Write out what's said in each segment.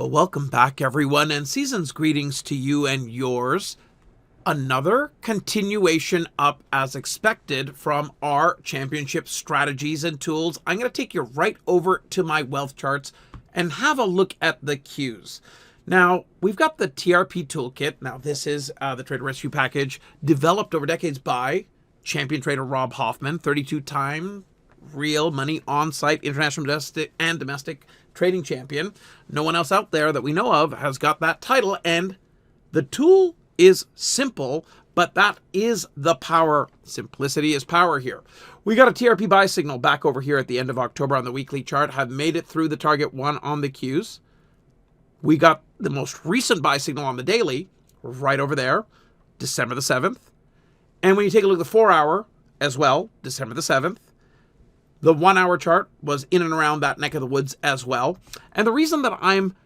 Well, welcome back, everyone, and season's greetings to you and yours. Another continuation up as expected from our championship strategies and tools. I'm going to take you right over to my wealth charts and have a look at the cues. Now, we've got the TRP toolkit. Now, this is the Trader Rescue package developed over decades by champion trader Rob Hoffman, 32-time real money on-site international and domestic trading champion. No one else out there that we know of has got that title, and the tool is simple, but that is the power. Simplicity is power here. We got a TRP buy signal back over here at the end of October on the weekly chart, have made it through the target one on the cues. We got the most recent buy signal on the daily right over there, December the 7th. And when you take a look at the 4-hour as well, December the 7th, the 1-hour chart was in and around that neck of the woods as well. And the reason that I'm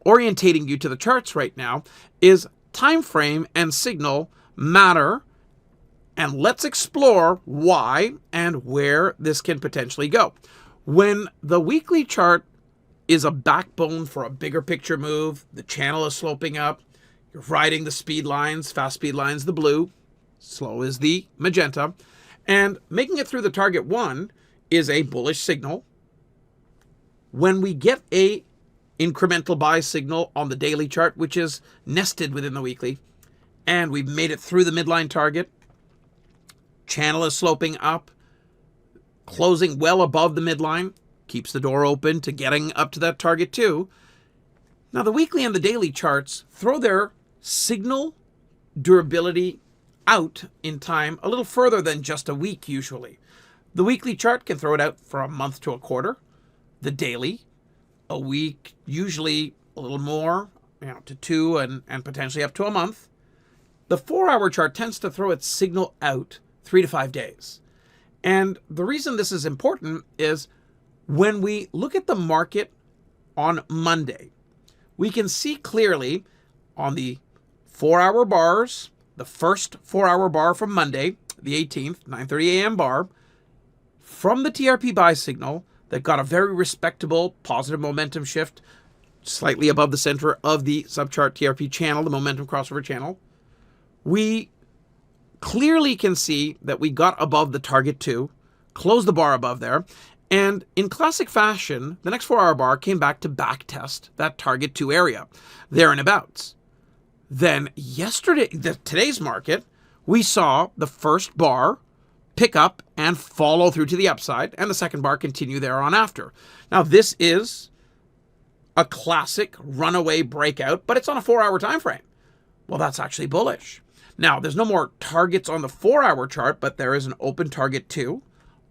orientating you to the charts right now is time frame and signal matter. And let's explore why and where this can potentially go. When the weekly chart is a backbone for a bigger picture move, the channel is sloping up, you're riding the speed lines, fast speed lines, the blue, slow is the magenta, and making it through the target one is a bullish signal. When we get a incremental buy signal on the daily chart, which is nested within the weekly, and we've made it through the midline target, channel is sloping up, closing well above the midline, keeps the door open to getting up to that target too. Now the weekly and the daily charts throw their signal durability out in time a little further than just a week usually. The weekly chart can throw it out for a month to a quarter. The daily, a week, usually a little more, to 2 and potentially up to a month. The 4-hour chart tends to throw its signal out 3 to 5 days. And the reason this is important is when we look at the market on Monday, we can see clearly on the 4-hour bars, the first 4-hour bar from Monday, the 18th, 9:30 a.m. bar, from the TRP buy signal that got a very respectable positive momentum shift slightly above the center of the subchart TRP channel, the momentum crossover channel. We clearly can see that we got above the target 2, closed the bar above there, and in classic fashion, the next 4-hour bar came back to back test that target 2 area, there and abouts. Then today's market, we saw the first bar pick up and follow through to the upside, and the second bar continue there on after. Now, this is a classic runaway breakout, but it's on a 4-hour time frame. Well, that's actually bullish. Now, there's no more targets on the 4-hour chart, but there is an open target 2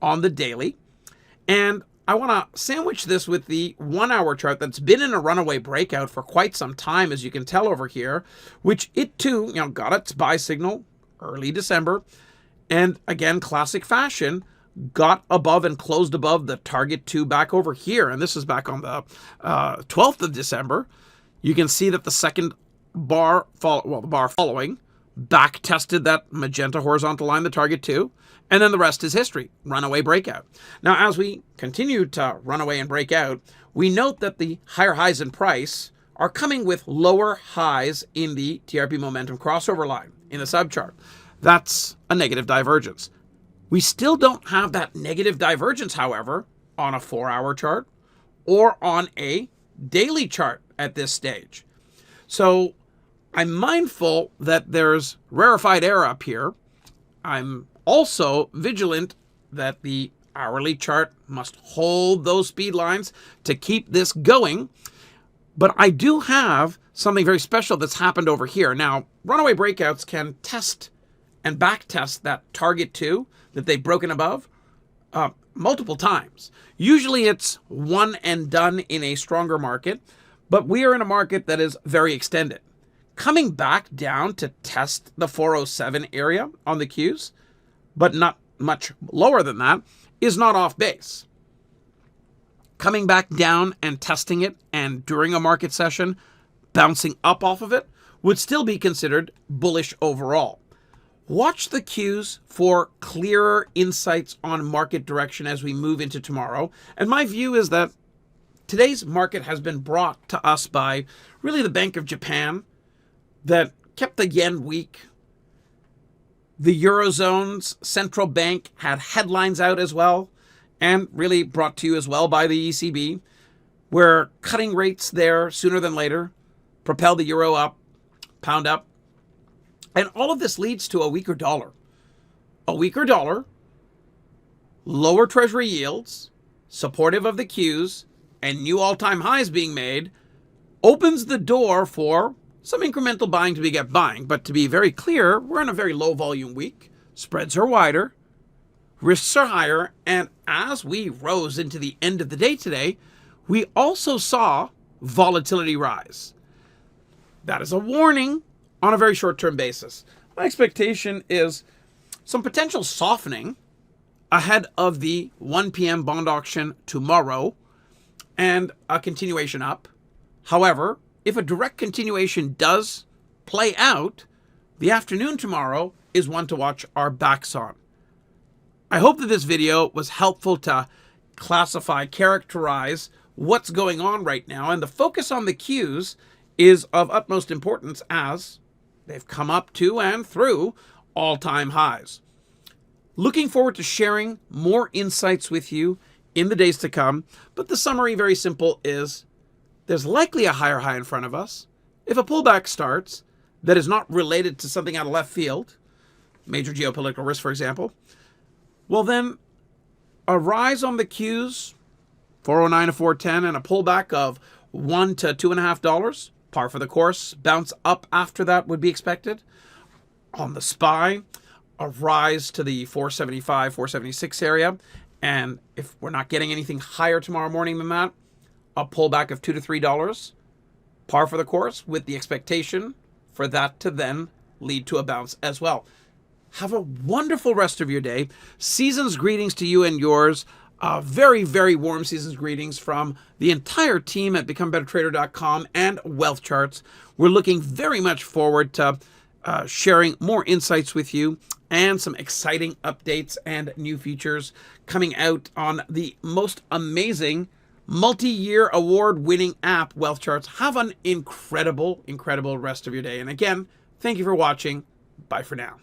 on the daily. And I want to sandwich this with the 1-hour chart that's been in a runaway breakout for quite some time, as you can tell over here, which it too, got its buy signal early December. And again, classic fashion, got above and closed above the target 2 back over here. And this is back on the 12th of December. You can see that the second bar, the bar following, back tested that magenta horizontal line, the target 2. And then the rest is history, runaway breakout. Now, as we continue to run away and break out, we note that the higher highs in price are coming with lower highs in the TRP momentum crossover line in the subchart. That's a negative divergence. We still don't have that negative divergence, however, on a 4-hour chart or on a daily chart at this stage. So I'm mindful that there's rarefied air up here. I'm also vigilant that the hourly chart must hold those speed lines to keep this going. But I do have something very special that's happened over here. Now, runaway breakouts can test and back test that target 2 that they've broken above multiple times. Usually it's one and done in a stronger market, but we are in a market that is very extended. Coming back down to test the 407 area on the cues, but not much lower than that, is not off base. Coming back down and testing it, and during a market session, bouncing up off of it, would still be considered bullish overall. Watch the cues for clearer insights on market direction as we move into tomorrow. And my view is that Today's market has been brought to us by really the Bank of Japan that kept the yen weak. The Eurozone's central bank had headlines out as well, and really brought to you as well by the ECB, where cutting rates there sooner than later propel the euro up, pound up. And all of this leads to a weaker dollar. A weaker dollar, lower treasury yields, supportive of the Qs, and new all-time highs being made, opens the door for some incremental buying to get buying. But to be very clear, we're in a very low volume week. Spreads are wider, risks are higher, and as we rose into the end of the day today, we also saw volatility rise. That is a warning on a very short-term basis. My expectation is some potential softening ahead of the 1 p.m. bond auction tomorrow and a continuation up. However, if a direct continuation does play out, the afternoon tomorrow is one to watch our backs on. I hope that this video was helpful to characterize what's going on right now, and the focus on the Qs is of utmost importance as they've come up to and through all-time highs. Looking forward to sharing more insights with you in the days to come, but the summary, very simple, is there's likely a higher high in front of us. If a pullback starts that is not related to something out of left field, major geopolitical risk, for example, well then a rise on the Qs, 409 to 410, and a pullback of $1 to $2.50, par for the course. Bounce up after that would be expected. On the SPY, a rise to the 475, 476 area. And if we're not getting anything higher tomorrow morning than that, a pullback of $2 to $3, par for the course, with the expectation for that to then lead to a bounce as well. Have a wonderful rest of your day. Season's greetings to you and yours. Very, very warm season's greetings from the entire team at BecomeBetterTrader.com and Wealth Charts. We're looking very much forward to sharing more insights with you and some exciting updates and new features coming out on the most amazing multi-year award-winning app, Wealth Charts. Have an incredible, incredible rest of your day. And again, thank you for watching. Bye for now.